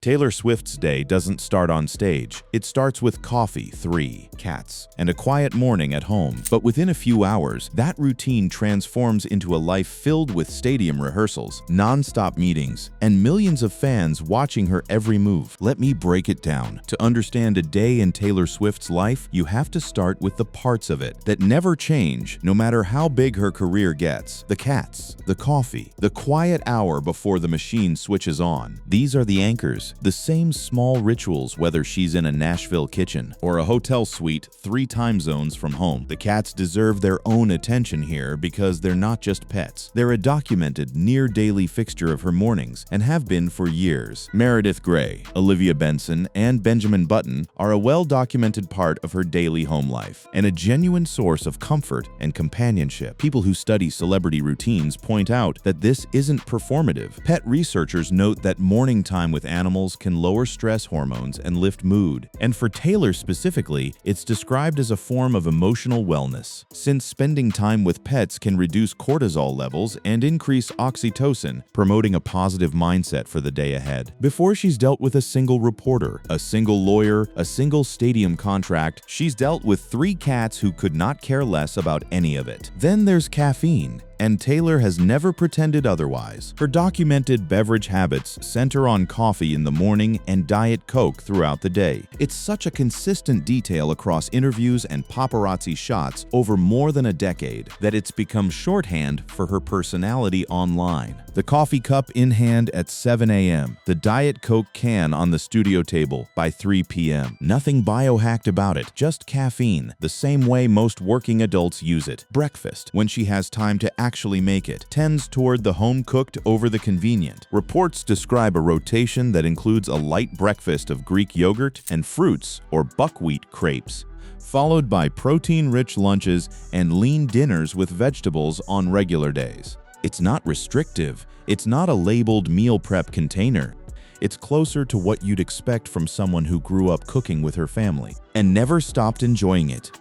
Taylor Swift's day doesn't start on stage. It starts with coffee, 3 cats, and a quiet morning at home. But within a few hours, that routine transforms into a life filled with stadium rehearsals, non-stop meetings, and millions of fans watching her every move. Let me break it down. To understand a day in Taylor Swift's life, you have to start with the parts of it that never change, no matter how big her career gets. The cats, the coffee, the quiet hour before the machine switches on. These are the anchors. The same small rituals, whether she's in a Nashville kitchen or a hotel suite 3 time zones from home. The cats deserve their own attention here because they're not just pets. They're a documented, near-daily fixture of her mornings and have been for years. Meredith Grey, Olivia Benson, and Benjamin Button are a well-documented part of her daily home life and a genuine source of comfort and companionship. People who study celebrity routines point out that this isn't performative. Pet researchers note that morning time with animals can lower stress hormones and lift mood. And for Taylor specifically, it's described as a form of emotional wellness, since spending time with pets can reduce cortisol levels and increase oxytocin, promoting a positive mindset for the day ahead. Before she's dealt with a single reporter, a single lawyer, a single stadium contract, she's dealt with 3 cats who could not care less about any of it. Then there's caffeine. And Taylor has never pretended otherwise. Her documented beverage habits center on coffee in the morning and Diet Coke throughout the day. It's such a consistent detail across interviews and paparazzi shots over more than a decade that it's become shorthand for her personality online. The coffee cup in hand at 7 a.m., the Diet Coke can on the studio table by 3 p.m. Nothing biohacked about it, just caffeine, the same way most working adults use it. Breakfast, when she has time to actually make it, tends toward the home-cooked over the convenient. Reports describe a rotation that includes a light breakfast of Greek yogurt and fruits or buckwheat crepes, followed by protein-rich lunches and lean dinners with vegetables on regular days. It's not restrictive. It's not a labeled meal prep container. It's closer to what you'd expect from someone who grew up cooking with her family and never stopped enjoying it.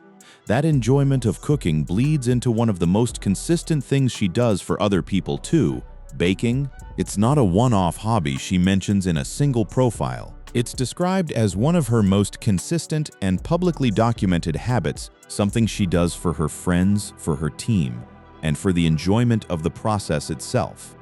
That enjoyment of cooking bleeds into one of the most consistent things she does for other people too, baking. It's not a one-off hobby she mentions in a single profile. It's described as one of her most consistent and publicly documented habits, something she does for her friends, for her team, and for the enjoyment of the process itself.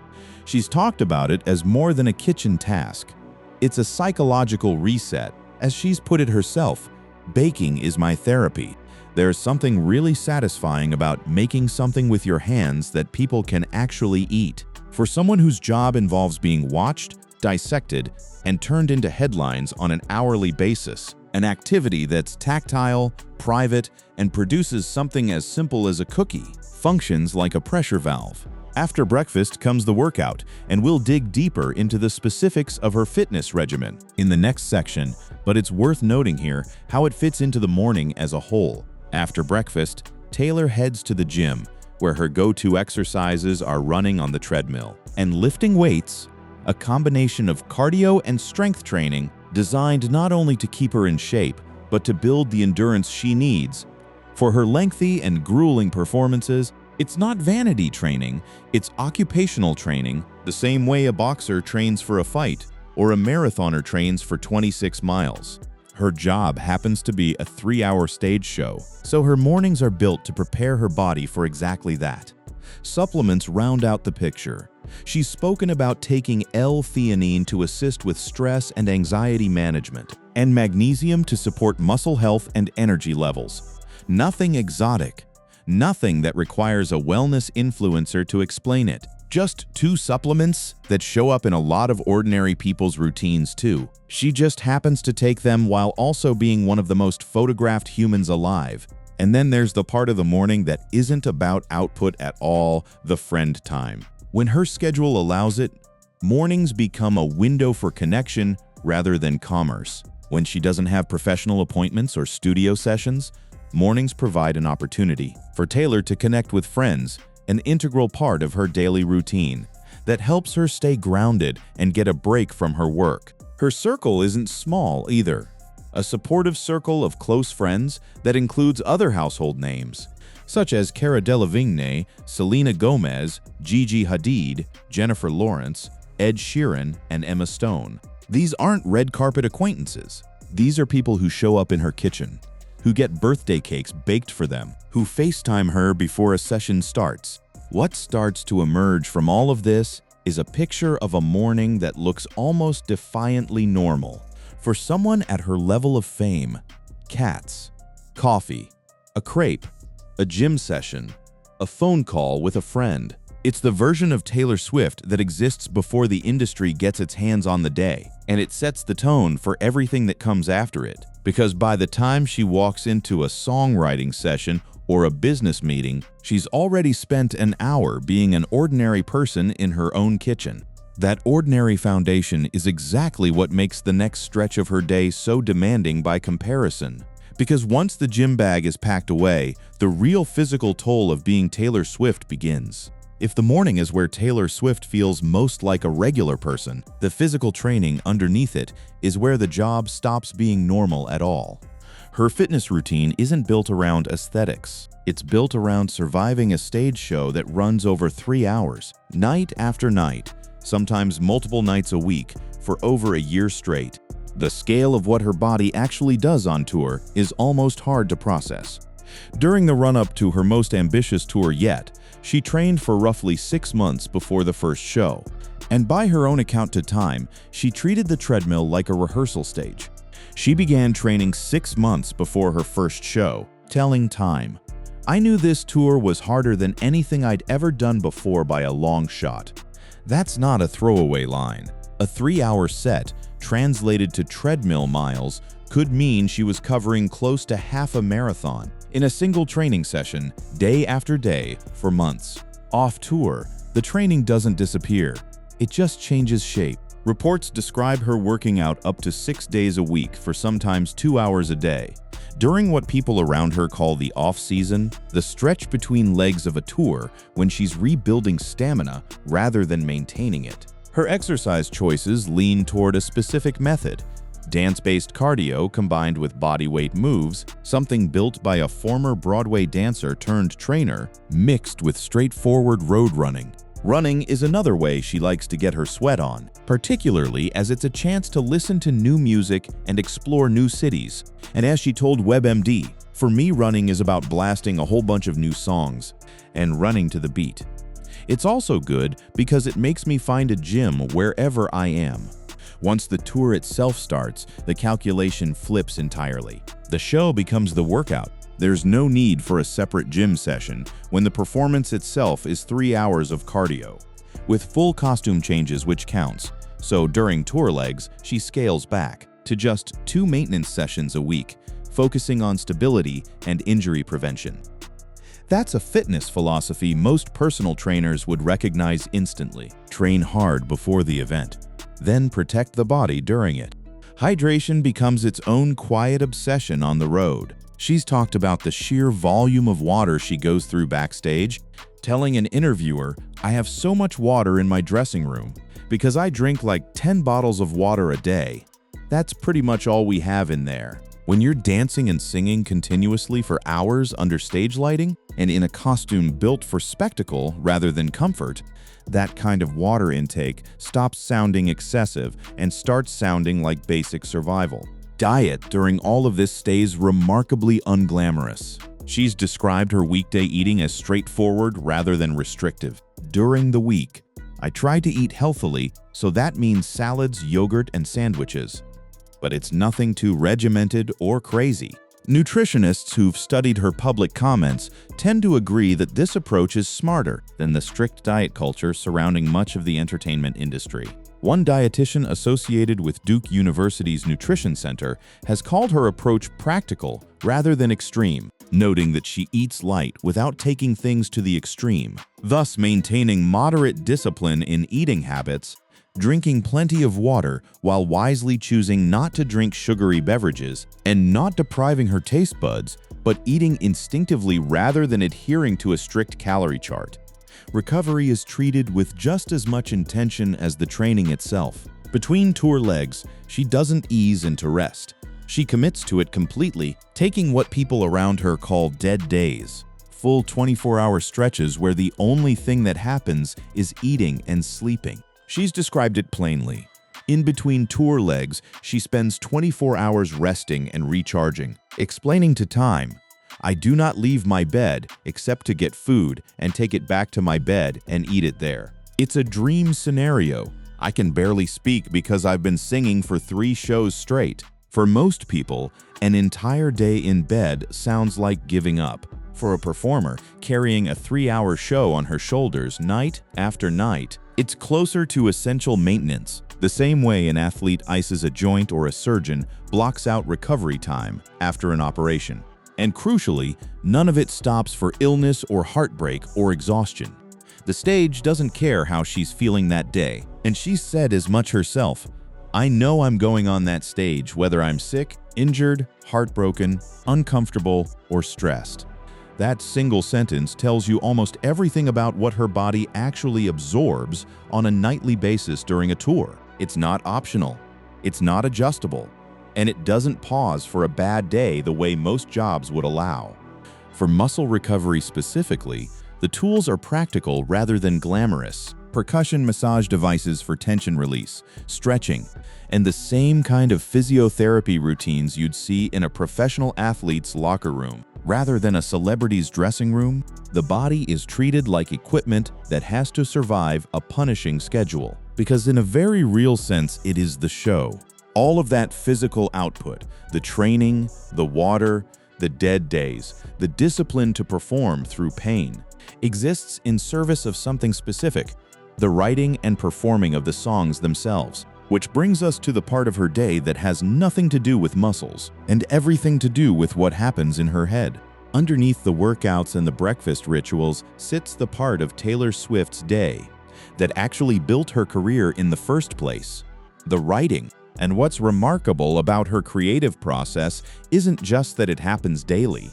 She's talked about it as more than a kitchen task. It's a psychological reset. As she's put it herself, baking is my therapy. There's something really satisfying about making something with your hands that people can actually eat. For someone whose job involves being watched, dissected, and turned into headlines on an hourly basis, an activity that's tactile, private, and produces something as simple as a cookie, functions like a pressure valve. After breakfast comes the workout, and we'll dig deeper into the specifics of her fitness regimen in the next section, but it's worth noting here how it fits into the morning as a whole. After breakfast, Taylor heads to the gym, where her go-to exercises are running on the treadmill and lifting weights, a combination of cardio and strength training designed not only to keep her in shape, but to build the endurance she needs. For her lengthy and grueling performances, it's not vanity training, it's occupational training, the same way a boxer trains for a fight or a marathoner trains for 26 miles. Her job happens to be a 3-hour stage show, so her mornings are built to prepare her body for exactly that. Supplements round out the picture. She's spoken about taking L-theanine to assist with stress and anxiety management, and magnesium to support muscle health and energy levels. Nothing exotic. Nothing that requires a wellness influencer to explain it. Just 2 supplements that show up in a lot of ordinary people's routines too. She just happens to take them while also being one of the most photographed humans alive. And then there's the part of the morning that isn't about output at all, the friend time. When her schedule allows it, mornings become a window for connection rather than commerce. When she doesn't have professional appointments or studio sessions, mornings provide an opportunity for Taylor to connect with friends, an integral part of her daily routine that helps her stay grounded and get a break from her work. Her circle isn't small either. A supportive circle of close friends that includes other household names, such as Cara Delevingne, Selena Gomez, Gigi Hadid, Jennifer Lawrence, Ed Sheeran, and Emma Stone. These aren't red carpet acquaintances. These are people who show up in her kitchen, who get birthday cakes baked for them, who FaceTime her before a session starts. What starts to emerge from all of this is a picture of a morning that looks almost defiantly normal. For someone at her level of fame, cats, coffee, a crepe, a gym session, a phone call with a friend. It's the version of Taylor Swift that exists before the industry gets its hands on the day, and it sets the tone for everything that comes after it. Because by the time she walks into a songwriting session or a business meeting, she's already spent an hour being an ordinary person in her own kitchen. That ordinary foundation is exactly what makes the next stretch of her day so demanding by comparison. Because once the gym bag is packed away, the real physical toll of being Taylor Swift begins. If the morning is where Taylor Swift feels most like a regular person, the physical training underneath it is where the job stops being normal at all. Her fitness routine isn't built around aesthetics. It's built around surviving a stage show that runs over 3 hours, night after night, sometimes multiple nights a week, for over a year straight. The scale of what her body actually does on tour is almost hard to process. During the run-up to her most ambitious tour yet, she trained for roughly 6 months before the first show. And by her own account to time, she treated the treadmill like a rehearsal stage. She began training 6 months before her first show, telling Time, "I knew this tour was harder than anything I'd ever done before by a long shot." That's not a throwaway line. A 3-hour set, translated to treadmill miles, could mean she was covering close to half a marathon in a single training session, day after day, for months. Off tour, the training doesn't disappear. It just changes shape. Reports describe her working out up to 6 days a week for sometimes 2 hours a day. During what people around her call the off-season, the stretch between legs of a tour when she's rebuilding stamina rather than maintaining it. Her exercise choices lean toward a specific method: dance-based cardio combined with bodyweight moves, something built by a former Broadway dancer turned trainer, mixed with straightforward road running. Running is another way she likes to get her sweat on, particularly as it's a chance to listen to new music and explore new cities. And as she told WebMD, "For me, running is about blasting a whole bunch of new songs and running to the beat. It's also good because it makes me find a gym wherever I am." Once the tour itself starts, the calculation flips entirely. The show becomes the workout. There's no need for a separate gym session when the performance itself is 3 hours of cardio, with full costume changes which counts. So during tour legs, she scales back to just 2 maintenance sessions a week, focusing on stability and injury prevention. That's a fitness philosophy most personal trainers would recognize instantly. Train hard before the event, then protect the body during it. Hydration becomes its own quiet obsession on the road. She's talked about the sheer volume of water she goes through backstage, telling an interviewer, "I have so much water in my dressing room because I drink like 10 bottles of water a day." That's pretty much all we have in there. When you're dancing and singing continuously for hours under stage lighting and in a costume built for spectacle rather than comfort, that kind of water intake stops sounding excessive and starts sounding like basic survival. Diet during all of this stays remarkably unglamorous. She's described her weekday eating as straightforward rather than restrictive. During the week, I try to eat healthily, so that means salads, yogurt, and sandwiches. But it's nothing too regimented or crazy. Nutritionists who've studied her public comments tend to agree that this approach is smarter than the strict diet culture surrounding much of the entertainment industry. One dietitian associated with Duke University's Nutrition Center has called her approach practical rather than extreme, noting that she eats light without taking things to the extreme, thus maintaining moderate discipline in eating habits, drinking plenty of water while wisely choosing not to drink sugary beverages, and not depriving her taste buds, but eating instinctively rather than adhering to a strict calorie chart. Recovery is treated with just as much intention as the training itself. Between tour legs, she doesn't ease into rest. She commits to it completely, taking what people around her call dead days, full 24-hour stretches where the only thing that happens is eating and sleeping. She's described it plainly. In between tour legs, she spends 24 hours resting and recharging, explaining to Time, "I do not leave my bed except to get food and take it back to my bed and eat it there. It's a dream scenario. I can barely speak because I've been singing for 3 shows straight." For most people, an entire day in bed sounds like giving up. For a performer carrying a 3-hour show on her shoulders night after night, it's closer to essential maintenance, the same way an athlete ices a joint or a surgeon blocks out recovery time after an operation. And crucially, none of it stops for illness or heartbreak or exhaustion. The stage doesn't care how she's feeling that day, and she's said as much herself. "I know I'm going on that stage whether I'm sick, injured, heartbroken, uncomfortable, or stressed." That single sentence tells you almost everything about what her body actually absorbs on a nightly basis during a tour. It's not optional, it's not adjustable, and it doesn't pause for a bad day the way most jobs would allow. For muscle recovery specifically, the tools are practical rather than glamorous. Percussion massage devices for tension release, stretching, and the same kind of physiotherapy routines you'd see in a professional athlete's locker room. Rather than a celebrity's dressing room, the body is treated like equipment that has to survive a punishing schedule. Because in a very real sense, it is the show. All of that physical output, the training, the water, the dead days, the discipline to perform through pain, exists in service of something specific, the writing and performing of the songs themselves. Which brings us to the part of her day that has nothing to do with muscles and everything to do with what happens in her head. Underneath the workouts and the breakfast rituals sits the part of Taylor Swift's day that actually built her career in the first place, the writing. And what's remarkable about her creative process isn't just that it happens daily.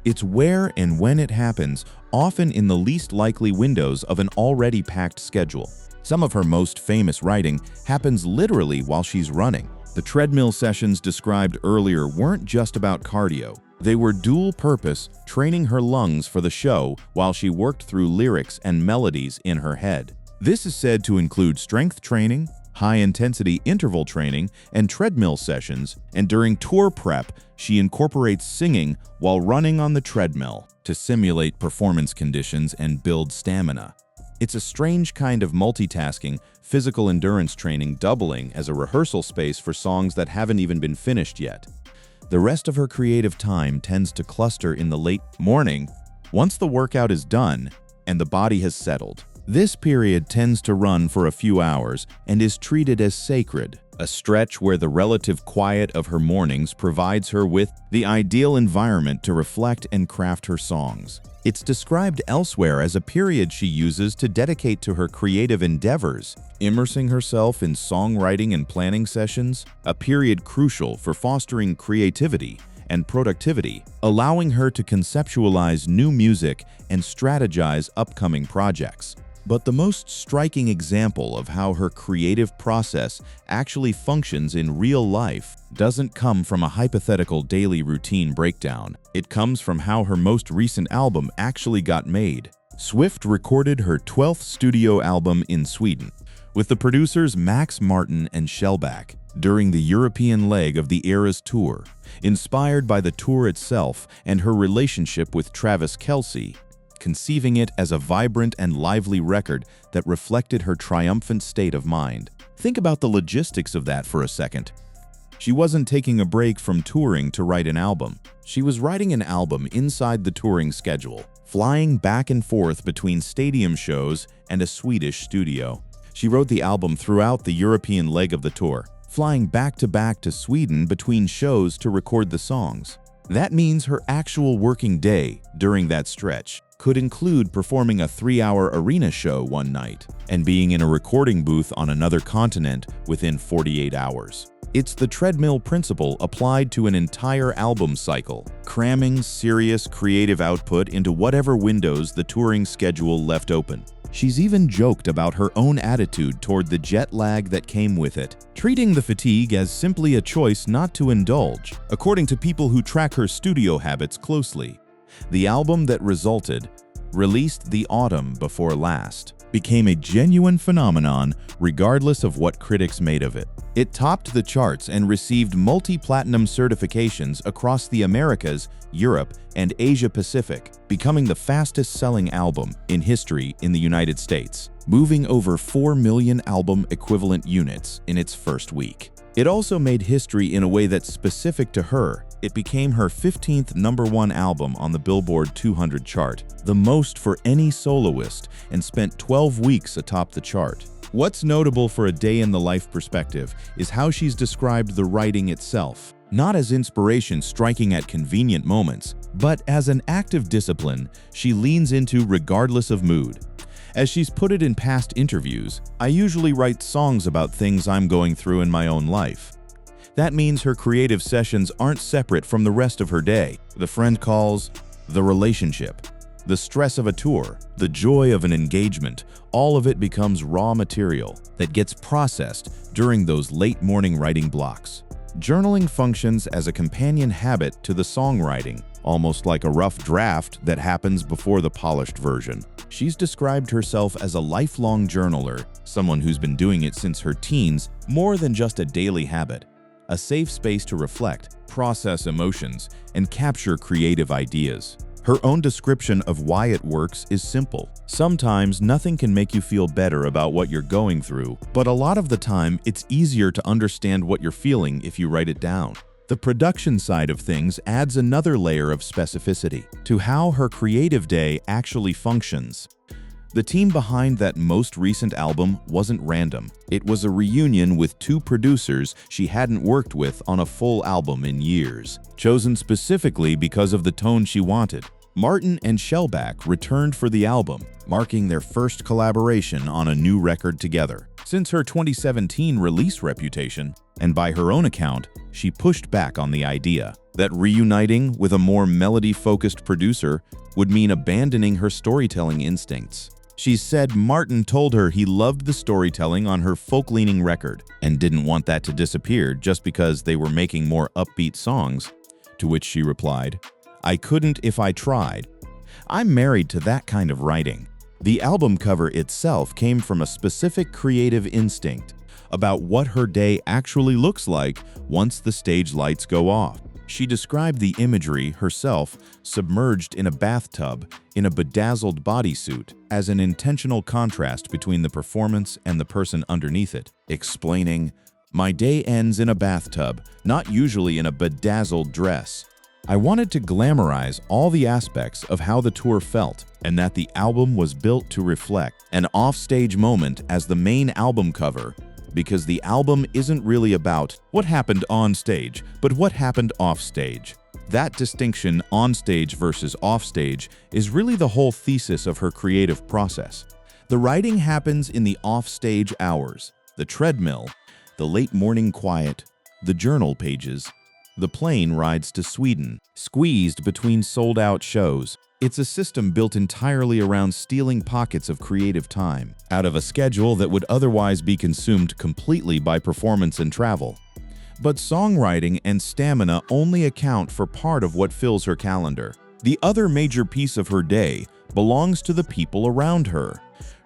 It's where and when it happens, often in the least likely windows of an already packed schedule. Some of her most famous writing happens literally while she's running. The treadmill sessions described earlier weren't just about cardio. They were dual-purpose, training her lungs for the show while she worked through lyrics and melodies in her head. This is said to include strength training, high-intensity interval training, and treadmill sessions, and during tour prep, she incorporates singing while running on the treadmill to simulate performance conditions and build stamina. It's a strange kind of multitasking, physical endurance training doubling as a rehearsal space for songs that haven't even been finished yet. The rest of her creative time tends to cluster in the late morning, once the workout is done and the body has settled. This period tends to run for a few hours and is treated as sacred, a stretch where the relative quiet of her mornings provides her with the ideal environment to reflect and craft her songs. It's described elsewhere as a period she uses to dedicate to her creative endeavors, immersing herself in songwriting and planning sessions, a period crucial for fostering creativity and productivity, allowing her to conceptualize new music and strategize upcoming projects. But the most striking example of how her creative process actually functions in real life doesn't come from a hypothetical daily routine breakdown. It comes from how her most recent album actually got made. Swift recorded her 12th studio album in Sweden with the producers Max Martin and Shellback during the European leg of the Eras tour, inspired by the tour itself and her relationship with Travis Kelce, conceiving it as a vibrant and lively record that reflected her triumphant state of mind. Think about the logistics of that for a second. She wasn't taking a break from touring to write an album. She was writing an album inside the touring schedule, flying back and forth between stadium shows and a Swedish studio. She wrote the album throughout the European leg of the tour, flying back to Sweden between shows to record the songs. That means her actual working day during that stretch could include performing a 3-hour arena show one night and being in a recording booth on another continent within 48 hours. It's the treadmill principle applied to an entire album cycle, cramming serious creative output into whatever windows the touring schedule left open. She's even joked about her own attitude toward the jet lag that came with it, treating the fatigue as simply a choice not to indulge, according to people who track her studio habits closely. The album that resulted, released the autumn before last, became a genuine phenomenon regardless of what critics made of it. It topped the charts and received multi-platinum certifications across the Americas, Europe, and Asia-Pacific, becoming the fastest-selling album in history in the United States, moving over 4 million album equivalent units in its first week. It also made history in a way that's specific to her. It became her 15th #1 album on the Billboard 200 chart, the most for any soloist, and spent 12 weeks atop the chart. What's notable for a day-in-the-life perspective is how she's described the writing itself, not as inspiration striking at convenient moments, but as an active discipline she leans into regardless of mood. As she's put it in past interviews, "I usually write songs about things I'm going through in my own life." That means her creative sessions aren't separate from the rest of her day. The friend calls, the relationship, the stress of a tour, the joy of an engagement, all of it becomes raw material that gets processed during those late morning writing blocks. Journaling functions as a companion habit to the songwriting, almost like a rough draft that happens before the polished version. She's described herself as a lifelong journaler, someone who's been doing it since her teens, more than just a daily habit. A safe space to reflect, process emotions, and capture creative ideas. Her own description of why it works is simple. Sometimes nothing can make you feel better about what you're going through, but a lot of the time it's easier to understand what you're feeling if you write it down. The production side of things adds another layer of specificity to how her creative day actually functions. The team behind that most recent album wasn't random. It was a reunion with 2 producers she hadn't worked with on a full album in years, chosen specifically because of the tone she wanted. Martin and Shellback returned for the album, marking their first collaboration on a new record together. Since her 2017 release Reputation, and by her own account, she pushed back on the idea that reuniting with a more melody-focused producer would mean abandoning her storytelling instincts. She said Martin told her he loved the storytelling on her folk-leaning record and didn't want that to disappear just because they were making more upbeat songs, to which she replied, "I couldn't if I tried. I'm married to that kind of writing." The album cover itself came from a specific creative instinct about what her day actually looks like once the stage lights go off. She described the imagery herself submerged in a bathtub in a bedazzled bodysuit as an intentional contrast between the performance and the person underneath it, explaining, "My day ends in a bathtub, not usually in a bedazzled dress. I wanted to glamorize all the aspects of how the tour felt, and that the album was built to reflect an offstage moment as the main album cover, because the album isn't really about what happened on stage, but what happened off stage." That distinction, on stage versus off stage, is really the whole thesis of her creative process. The writing happens in the off-stage hours, the treadmill, the late morning quiet, the journal pages, the plane rides to Sweden, squeezed between sold-out shows. It's a system built entirely around stealing pockets of creative time out of a schedule that would otherwise be consumed completely by performance and travel. But songwriting and stamina only account for part of what fills her calendar. The other major piece of her day belongs to the people around her,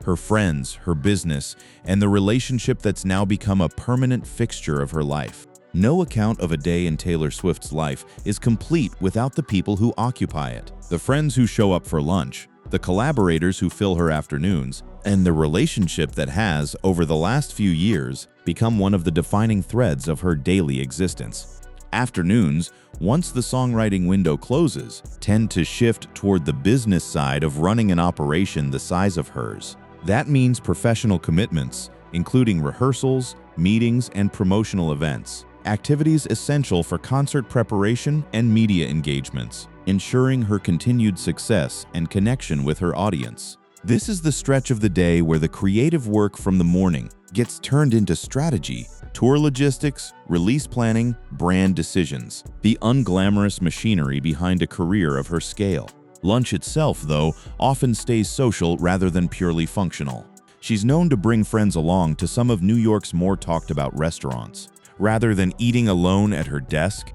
her friends, her business, and the relationship that's now become a permanent fixture of her life. No account of a day in Taylor Swift's life is complete without the people who occupy it. The friends who show up for lunch, the collaborators who fill her afternoons, and the relationship that has, over the last few years, become one of the defining threads of her daily existence. Afternoons, once the songwriting window closes, tend to shift toward the business side of running an operation the size of hers. That means professional commitments, including rehearsals, meetings, and promotional events. Activities essential for concert preparation and media engagements, ensuring her continued success and connection with her audience. This is the stretch of the day where the creative work from the morning gets turned into strategy, tour logistics, release planning, brand decisions, the unglamorous machinery behind a career of her scale. Lunch itself, though, often stays social rather than purely functional. She's known to bring friends along to some of New York's more talked-about restaurants. Rather than eating alone at her desk,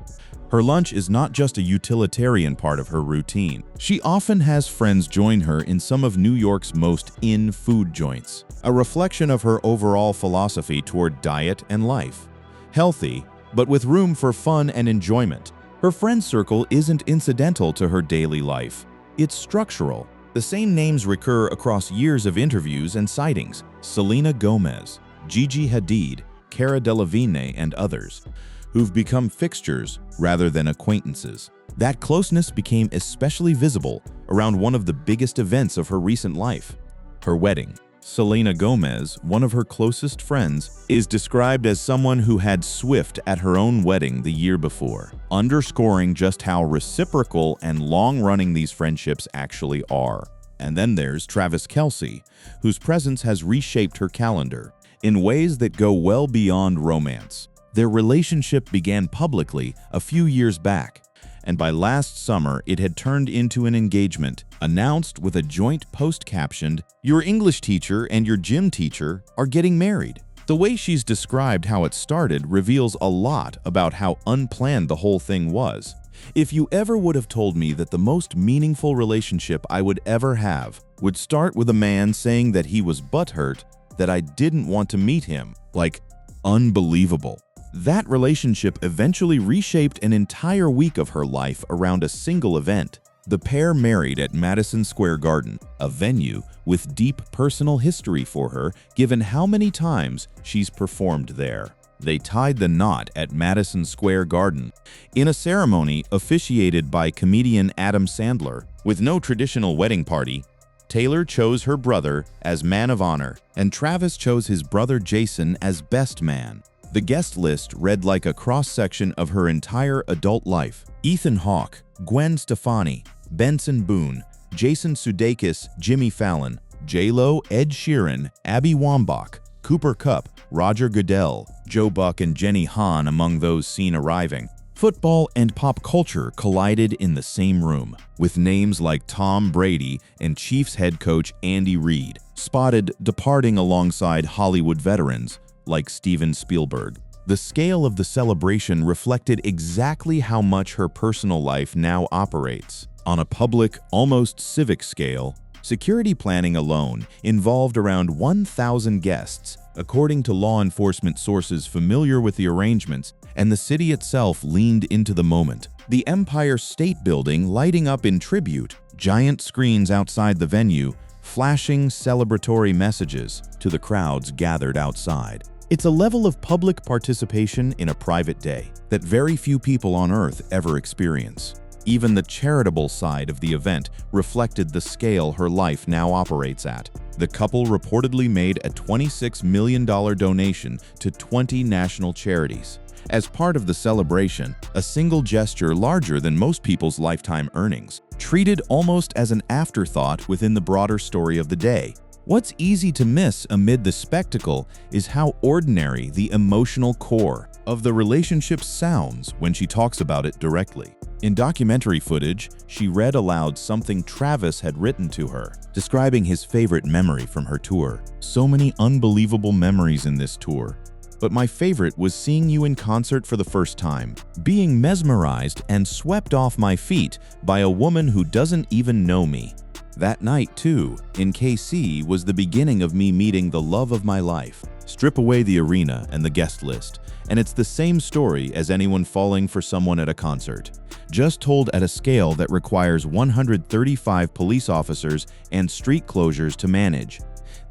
Her lunch is not just a utilitarian part of her routine. She often has friends join her in some of New York's most in food joints, a reflection of her overall philosophy toward diet and life. Healthy, but with room for fun and enjoyment. Her friend circle isn't incidental to her daily life. It's structural. The same names recur across years of interviews and sightings: Selena Gomez, Gigi Hadid, Cara Delevingne, and others, who've become fixtures rather than acquaintances. That closeness became especially visible around one of the biggest events of her recent life, her wedding. Selena Gomez, one of her closest friends, is described as someone who had Swift at her own wedding the year before, underscoring just how reciprocal and long-running these friendships actually are. And then there's Travis Kelce, whose presence has reshaped her calendar in ways that go well beyond romance. Their relationship began publicly a few years back, and by last summer it had turned into an engagement, announced with a joint post captioned, "Your English teacher and your gym teacher are getting married." The way she's described how it started reveals a lot about how unplanned the whole thing was. "If you ever would have told me that the most meaningful relationship I would ever have would start with a man saying that he was butthurt, that I didn't want to meet him, like, unbelievable." That relationship eventually reshaped an entire week of her life around a single event. The pair married at Madison Square Garden, a venue with deep personal history for her given how many times she's performed there. They tied the knot at Madison Square Garden in a ceremony officiated by comedian Adam Sandler. With no traditional wedding party, Taylor chose her brother as man of honor, and Travis chose his brother Jason as best man. The guest list read like a cross-section of her entire adult life: Ethan Hawke, Gwen Stefani, Benson Boone, Jason Sudeikis, Jimmy Fallon, J-Lo, Ed Sheeran, Abby Wambach, Cooper Kupp, Roger Goodell, Joe Buck, and Jenny Han among those seen arriving. Football and pop culture collided in the same room, with names like Tom Brady and Chiefs head coach Andy Reid spotted departing alongside Hollywood veterans like Steven Spielberg. The scale of the celebration reflected exactly how much her personal life now operates. On a public, almost civic scale, security planning alone involved around 1,000 guests, according to law enforcement sources familiar with the arrangements, and the city itself leaned into the moment. The Empire State Building lighting up in tribute, giant screens outside the venue, flashing celebratory messages to the crowds gathered outside. It's a level of public participation in a private day that very few people on Earth ever experience. Even the charitable side of the event reflected the scale her life now operates at. The couple reportedly made a $26 million donation to 20 national charities. As part of the celebration, a single gesture larger than most people's lifetime earnings, treated almost as an afterthought within the broader story of the day. What's easy to miss amid the spectacle is how ordinary the emotional core of the relationship sounds when she talks about it directly. In documentary footage, she read aloud something Travis had written to her, describing his favorite memory from her tour. "So many unbelievable memories in this tour. But my favorite was seeing you in concert for the first time, being mesmerized and swept off my feet by a woman who doesn't even know me. That night, too, in KC, was the beginning of me meeting the love of my life." Strip away the arena and the guest list, and it's the same story as anyone falling for someone at a concert, just told at a scale that requires 135 police officers and street closures to manage.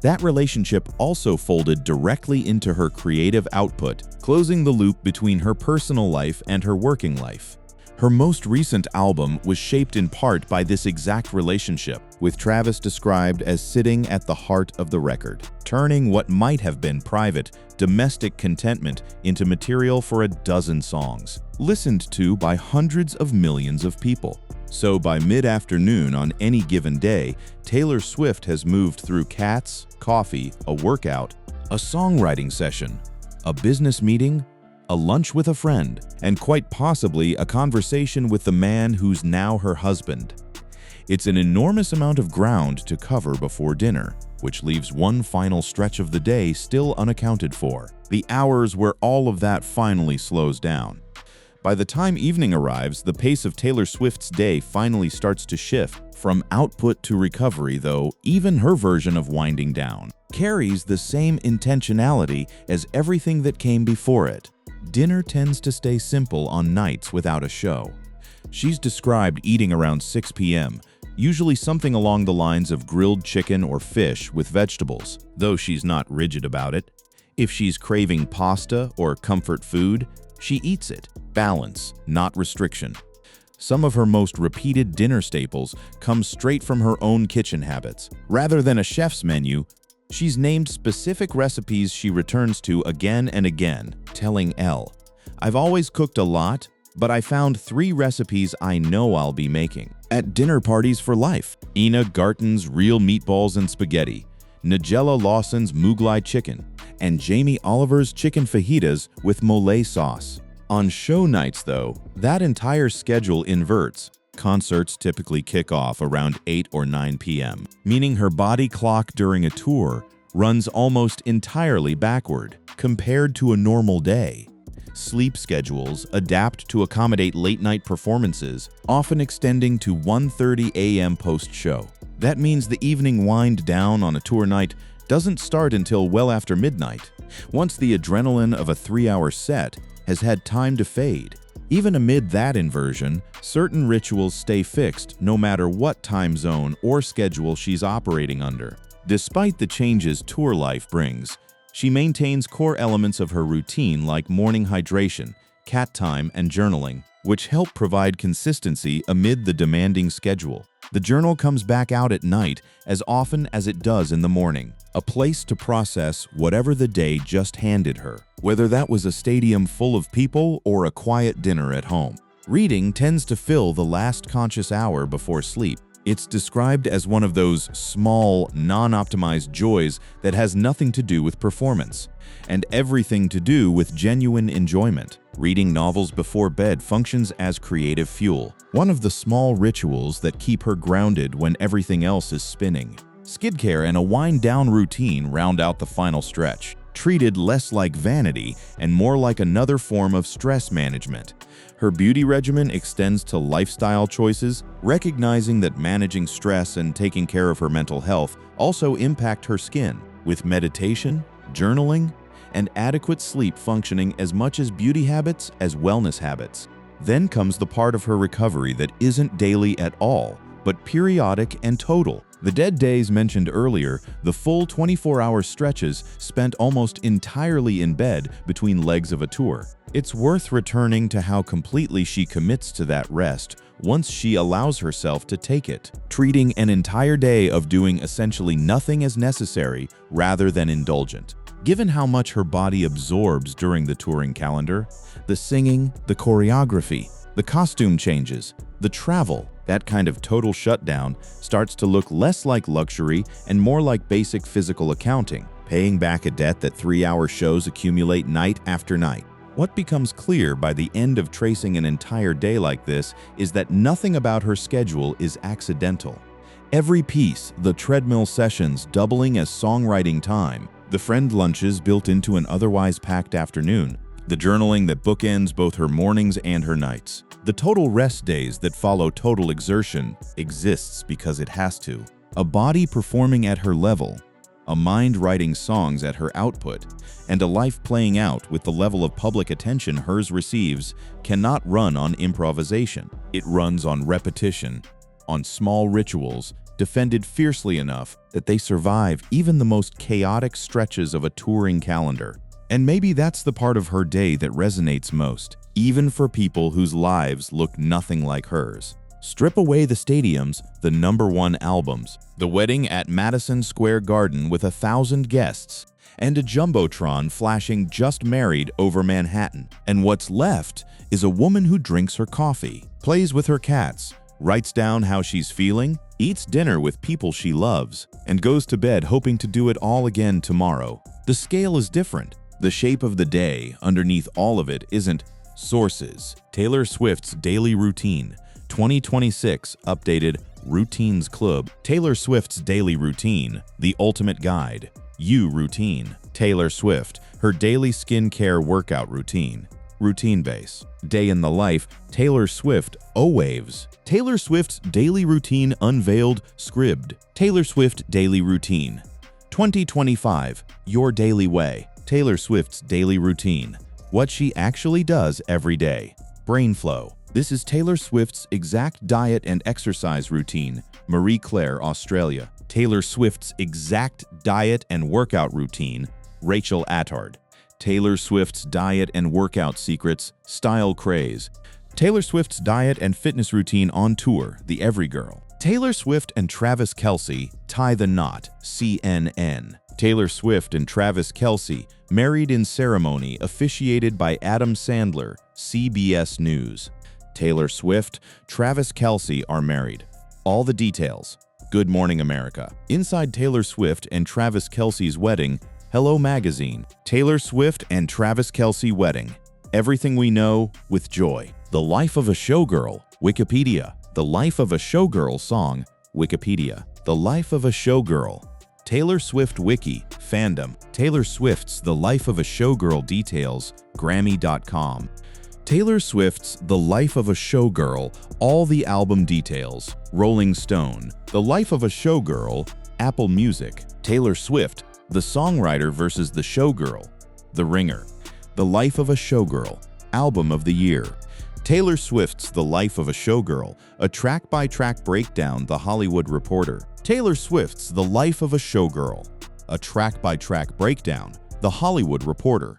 That relationship also folded directly into her creative output, closing the loop between her personal life and her working life. Her most recent album was shaped in part by this exact relationship, with Travis described as sitting at the heart of the record, turning what might have been private, domestic contentment into material for a dozen songs, listened to by hundreds of millions of people. So by mid-afternoon on any given day, Taylor Swift has moved through Cats, coffee, a workout, a songwriting session, a business meeting, a lunch with a friend, and quite possibly a conversation with the man who's now her husband. It's an enormous amount of ground to cover before dinner, which leaves one final stretch of the day still unaccounted for, the hours where all of that finally slows down. By the time evening arrives, the pace of Taylor Swift's day finally starts to shift. From output to recovery, though, even her version of winding down carries the same intentionality as everything that came before it. Dinner tends to stay simple on nights without a show. She's described eating around 6 p.m., usually something along the lines of grilled chicken or fish with vegetables, though she's not rigid about it. If she's craving pasta or comfort food, she eats it. Balance, not restriction. Some of her most repeated dinner staples come straight from her own kitchen habits. Rather than a chef's menu, she's named specific recipes she returns to again and again, telling Elle, "I've always cooked a lot, but I found 3 recipes I know I'll be making." At dinner parties for life, Ina Garten's real meatballs and spaghetti, Nigella Lawson's Mughlai chicken, and Jamie Oliver's chicken fajitas with mole sauce. On show nights, though, that entire schedule inverts. Concerts typically kick off around 8 or 9 p.m., meaning her body clock during a tour runs almost entirely backward compared to a normal day. Sleep schedules adapt to accommodate late-night performances, often extending to 1:30 a.m. post-show. That means the evening wind down on a tour night doesn't start until well after midnight, once the adrenaline of a 3-hour set has had time to fade. Even amid that inversion, certain rituals stay fixed no matter what time zone or schedule she's operating under. Despite the changes tour life brings, she maintains core elements of her routine like morning hydration, cat time, and journaling, which help provide consistency amid the demanding schedule. The journal comes back out at night as often as it does in the morning, a place to process whatever the day just handed her, whether that was a stadium full of people or a quiet dinner at home. Reading tends to fill the last conscious hour before sleep. It's described as one of those small, non-optimized joys that has nothing to do with performance, and everything to do with genuine enjoyment. Reading novels before bed functions as creative fuel, one of the small rituals that keep her grounded when everything else is spinning. Skincare and a wind-down routine round out the final stretch, treated less like vanity and more like another form of stress management. Her beauty regimen extends to lifestyle choices, recognizing that managing stress and taking care of her mental health also impact her skin, with meditation, journaling, and adequate sleep functioning as much as beauty habits as wellness habits. Then comes the part of her recovery that isn't daily at all, but periodic and total. The dead days mentioned earlier, the full 24-hour stretches spent almost entirely in bed between legs of a tour. It's worth returning to how completely she commits to that rest once she allows herself to take it, treating an entire day of doing essentially nothing as necessary rather than indulgent. Given how much her body absorbs during the touring calendar, the singing, the choreography, the costume changes, the travel, that kind of total shutdown starts to look less like luxury and more like basic physical accounting, paying back a debt that 3-hour shows accumulate night after night. What becomes clear by the end of tracing an entire day like this is that nothing about her schedule is accidental. Every piece, the treadmill sessions doubling as songwriting time, the friend lunches built into an otherwise packed afternoon, the journaling that bookends both her mornings and her nights. The total rest days that follow total exertion exists because it has to. A body performing at her level, a mind writing songs at her output, and a life playing out with the level of public attention hers receives cannot run on improvisation. It runs on repetition, on small rituals defended fiercely enough that they survive even the most chaotic stretches of a touring calendar. And maybe that's the part of her day that resonates most, even for people whose lives look nothing like hers. Strip away the stadiums, the #1 albums, the wedding at Madison Square Garden with 1,000 guests, and a jumbotron flashing "Just Married" over Manhattan. And what's left is a woman who drinks her coffee, plays with her cats, writes down how she's feeling, eats dinner with people she loves, and goes to bed hoping to do it all again tomorrow. The scale is different. The shape of the day underneath all of it isn't sources. Taylor Swift's daily routine, 2026 updated Routines Club. Taylor Swift's daily routine, the ultimate guide. You routine. Taylor Swift, her daily skincare workout routine. Routine base. Day in the life, Taylor Swift, O-Waves. Taylor Swift's daily routine unveiled, scribd. Taylor Swift daily routine. 2025, Your Daily Way. Taylor Swift's daily routine. What she actually does every day. Brain flow. This is Taylor Swift's exact diet and exercise routine. Marie Claire, Australia. Taylor Swift's exact diet and workout routine. Rachel Attard. Taylor Swift's diet and workout secrets. Style Craze. Taylor Swift's diet and fitness routine on tour. The Every Girl. Taylor Swift and Travis Kelce, Tie the Knot. CNN. Taylor Swift and Travis Kelce, married in ceremony officiated by Adam Sandler. CBS News. Taylor Swift, Travis Kelce are married. All the details. Good Morning America. Inside Taylor Swift and Travis Kelce's wedding. Hello Magazine. Taylor Swift and Travis Kelce wedding. Everything we know with joy. The Life of a Showgirl. Wikipedia. The Life of a Showgirl song. Wikipedia. The Life of a Showgirl. Taylor Swift Wiki. Fandom. Taylor Swift's The Life of a Showgirl details. Grammy.com. Taylor Swift's The Life of a Showgirl, all the album details. Rolling Stone. The Life of a Showgirl, Apple Music. Taylor Swift, The Songwriter versus the Showgirl. The Ringer. The Life of a Showgirl, Album of the Year. Taylor Swift's The Life of a Showgirl, a track-by-track breakdown. The Hollywood Reporter. Taylor Swift's The Life of a Showgirl, a track-by-track breakdown. The Hollywood Reporter.